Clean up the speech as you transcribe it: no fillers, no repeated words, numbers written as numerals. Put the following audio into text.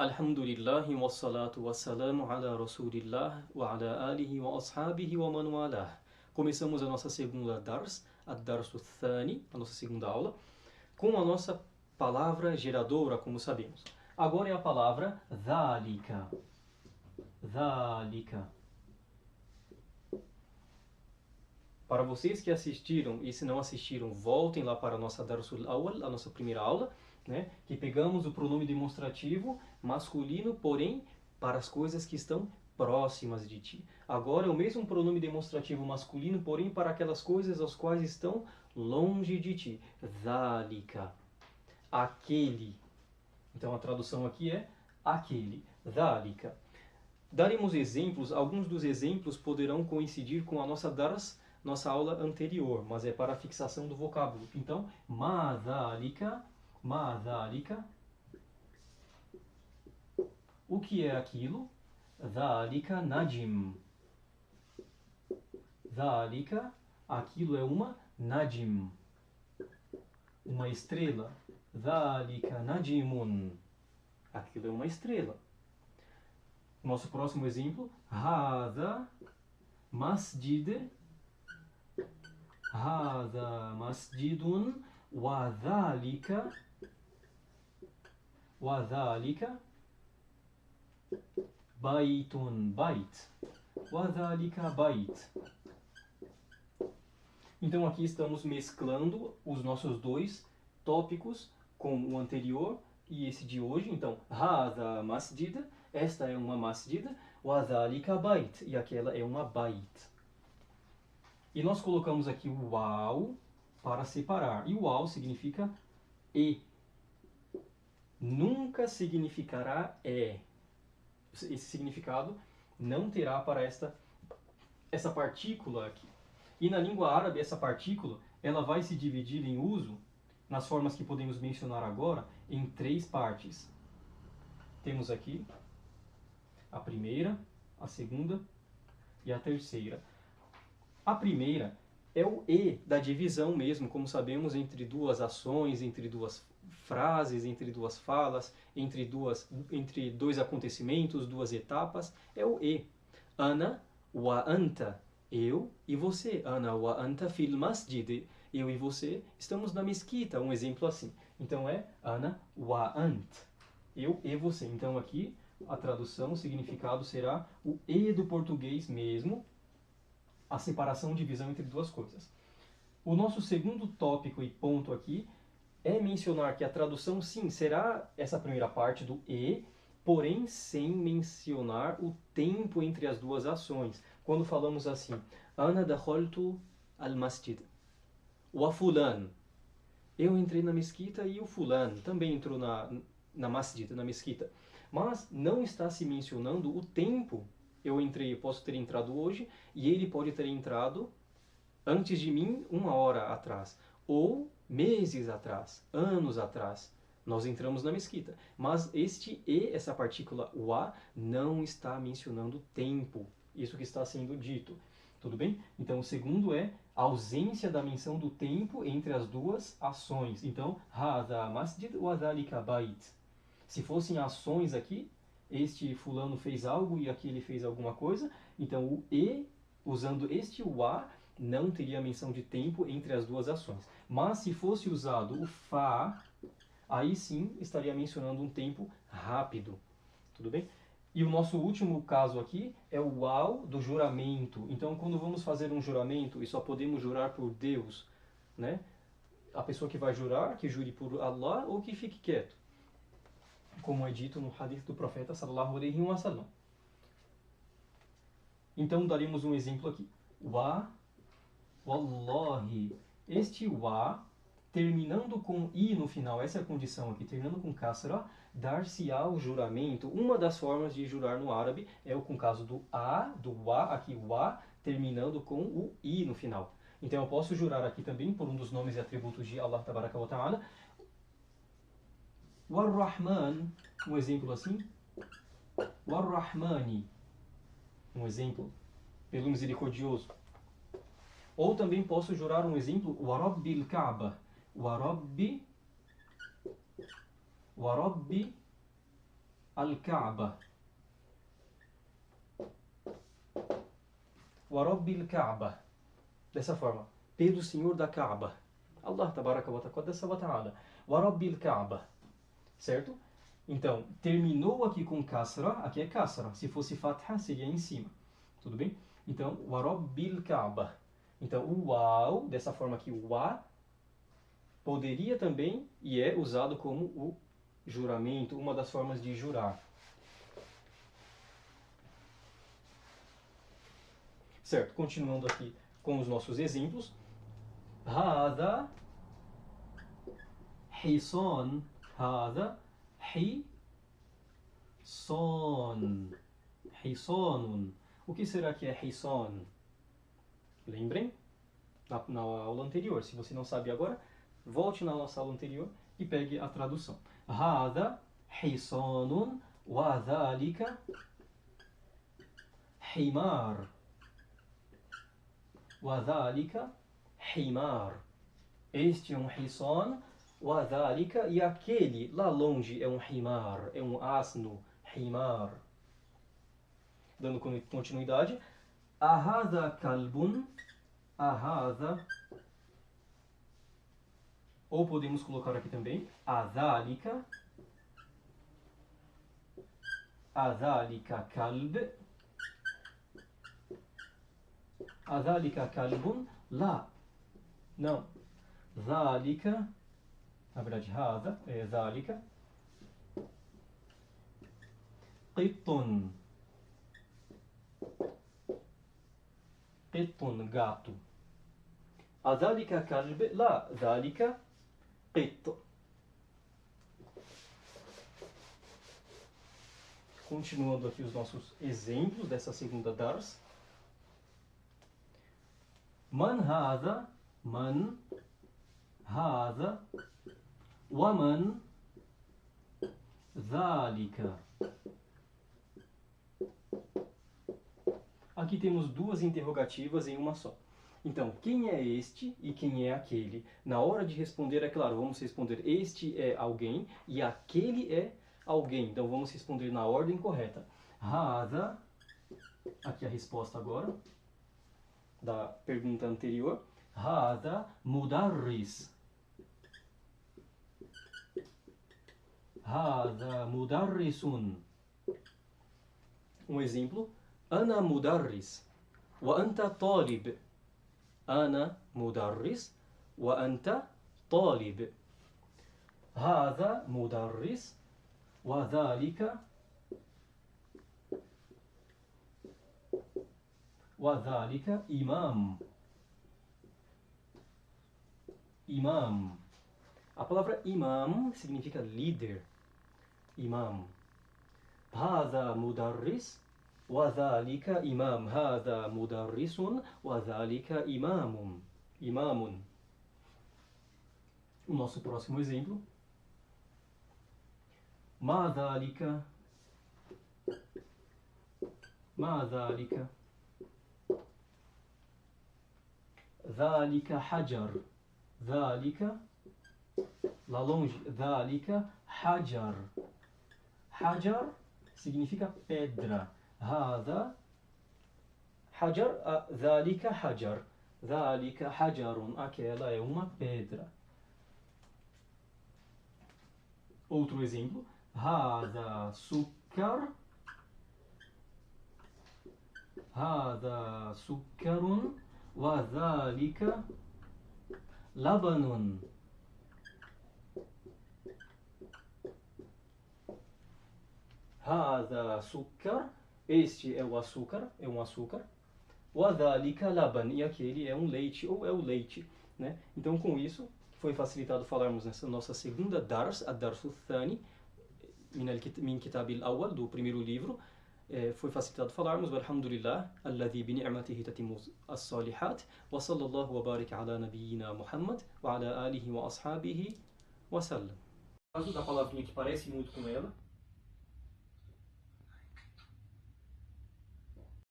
Alhamdulillahi wassalatu wassalamu ala rasulillah wa ala alihi wa ashabihi wa man walah. Começamos a nossa segunda dars, ad-darsu thani, a nossa segunda aula, com a nossa palavra geradora, como sabemos. Agora é a palavra dhalika. Dhalika. Para vocês que assistiram e se não assistiram, voltem lá para a nossa darsul awal, a nossa primeira aula, né? Que pegamos o pronome demonstrativo masculino, porém, para as coisas que estão próximas de ti. Agora é o mesmo pronome demonstrativo masculino, porém, para aquelas coisas as quais estão longe de ti. Dhalika. Aquele. Então a tradução aqui é aquele. Dhalika. Daremos exemplos, alguns dos exemplos poderão coincidir com a nossa aula anterior, mas é para a fixação do vocábulo. Então, ma dhalika. O que é aquilo? Dhalika najim. Dhalika, aquilo é uma najim, uma estrela. Dhalika najimun, aquilo é uma estrela. Nosso próximo exemplo, hadha masjid. Hadha masjidun wa dhalika baitun, bait. Wa dhalika bait. Então aqui estamos mesclando os nossos dois tópicos com o anterior e esse de hoje. Então, hadha masjid, esta é uma masjid, wa dhalika bait, e aquela é uma bait. E nós colocamos aqui o waw para separar. E o waw significa e. Nunca significará é. Esse significado não terá para essa partícula aqui. E na língua árabe, essa partícula ela vai se dividir em uso, nas formas que podemos mencionar agora, em três partes. Temos aqui a primeira, a segunda e a terceira. A primeira é o e da divisão mesmo, como sabemos, entre duas ações, entre duas frases, entre duas falas, entre dois acontecimentos, duas etapas. É o e. Ana wa anta, eu e você. Ana wa anta fil masjid, eu e você estamos na mesquita. Um exemplo assim. Então é ana wa ant, eu e você. Então aqui a tradução, o significado será o e do português mesmo, a separação, divisão entre duas coisas. O nosso segundo tópico e ponto aqui é mencionar que a tradução, sim, será essa primeira parte do e, porém sem mencionar o tempo entre as duas ações. Quando falamos assim, Ana dakhaltu al-masjid, wa fulan, eu entrei na mesquita e o fulano também entrou na masjid, na mesquita. Mas não está se mencionando o tempo. Eu posso ter entrado hoje e ele pode ter entrado antes de mim 1 hora atrás, ou meses atrás, anos atrás. Nós entramos na mesquita. Mas este e, essa partícula wa, não está mencionando tempo. Isso que está sendo dito. Tudo bem? Então o segundo é a ausência da menção do tempo entre as duas ações. Então, hadha masjid wa dhalika bait. Se fossem ações aqui, este fulano fez algo e aquele fez alguma coisa, então o e, usando este wa, não teria menção de tempo entre as duas ações. Mas se fosse usado o fa, aí sim estaria mencionando um tempo rápido. Tudo bem? E o nosso último caso aqui é o waw do juramento. Então, quando vamos fazer um juramento e só podemos jurar por Deus, né? A pessoa que vai jurar, que jure por Allah ou que fique quieto, como é dito no hadith do profeta sallallahu alaihi wa sallam. Então daremos um exemplo aqui. Wa, wallahi. Este wa, terminando com i no final, essa é a condição aqui, terminando com kasra, dar-se-á o juramento. Uma das formas de jurar no árabe é o com caso do a, do wa, aqui wa, terminando com o i no final. Então eu posso jurar aqui também por um dos nomes e atributos de Allah tabaraka wa ta'ala. War-Rahman, um exemplo assim. War-Rahmani, um exemplo, pelo misericordioso. Ou também posso jurar um exemplo, Warabbil Kaaba. Warabbi al-Ka'ba. Wa Rabbil Ka'ba. Dessa forma. Pelo Senhor da Ka'ba. Allah tabaraka wa ta'ala. Wa Rabbil Ka'ba. Certo? Então, terminou aqui com kasra, aqui é kasra. Se fosse fatha, seria em cima. Tudo bem? Então, wa Rabbil Ka'ba. Então, o waw, dessa forma aqui, o wa, poderia também, e é usado como o juramento, uma das formas de jurar. Certo, continuando aqui com os nossos exemplos. Hada hisan. Hada hisan. Hisanun. O que será que é hisan? Lembrem? Na aula anterior. Se você não sabe agora, volte na nossa aula anterior e pegue a tradução. Hada hisanun wa dhalika himar. Wa dhalika himar. Este é um hisan, wa dhalika, e aquele lá longe é um himar, é um asno, himar. Dando continuidade. Ahada kalbun. Ahada. Ou podemos colocar aqui também. Adhalika. Adhalika kalb. Adhalika kalbun. Lá. Não. Dhalika. Na verdade, hada é dhalika. Qittun. Qittun, gato. Adhalika kalb. Lá. Dhalika qitt. Continuando aqui os nossos exemplos dessa segunda dars. Man hada. Man hada. Waman dhalika. Aqui temos duas interrogativas em uma só. Então, quem é este e quem é aquele? Na hora de responder, é claro, vamos responder este é alguém e aquele é alguém. Então, vamos responder na ordem correta. Hada, aqui a resposta agora, da pergunta anterior. Hada mudarris. Hada mudarrisun. Um exemplo. Ana mudarris. Wa anta talib. Ana mudarris. Wa anta talib. Hada mudarris. Wa dhalika. Wa dhalika imam. Imam. A palavra imam significa líder. Imam. Hada mudarris. Wa dhalika imam. Hada mudarrisun. Wa dhalika imamun. Imamun. O nosso próximo exemplo. Ma dhalika. Ma dhalika. Dhalika hajar. Dhalika. Lá longe. Dhalika hajar. Hajar significa pedra. Hada hajar. Dhalika hajar. Dhalika hajarun. Aquela é uma pedra. Outro exemplo. Hada sukkar. Hada sukkarun. Wa dhalika labanun. Hada sukkar. Este é o açúcar, é um açúcar. Wa dhalika laban. E aquele é um leite, ou é o leite, né? Então, com isso, foi facilitado falarmos nessa nossa segunda dars, a Darsu Thani, min kitab al-awwal, do primeiro livro. Foi facilitado falarmos, walhamdulillah, alladhi bi ni'matihi tatimmu as-salihat, wa sallallahu wa barika ala nabiyyina Muhammad, wa ala alihi wa ashabihi wa sallam. O caso da palavrinha que parece muito com ela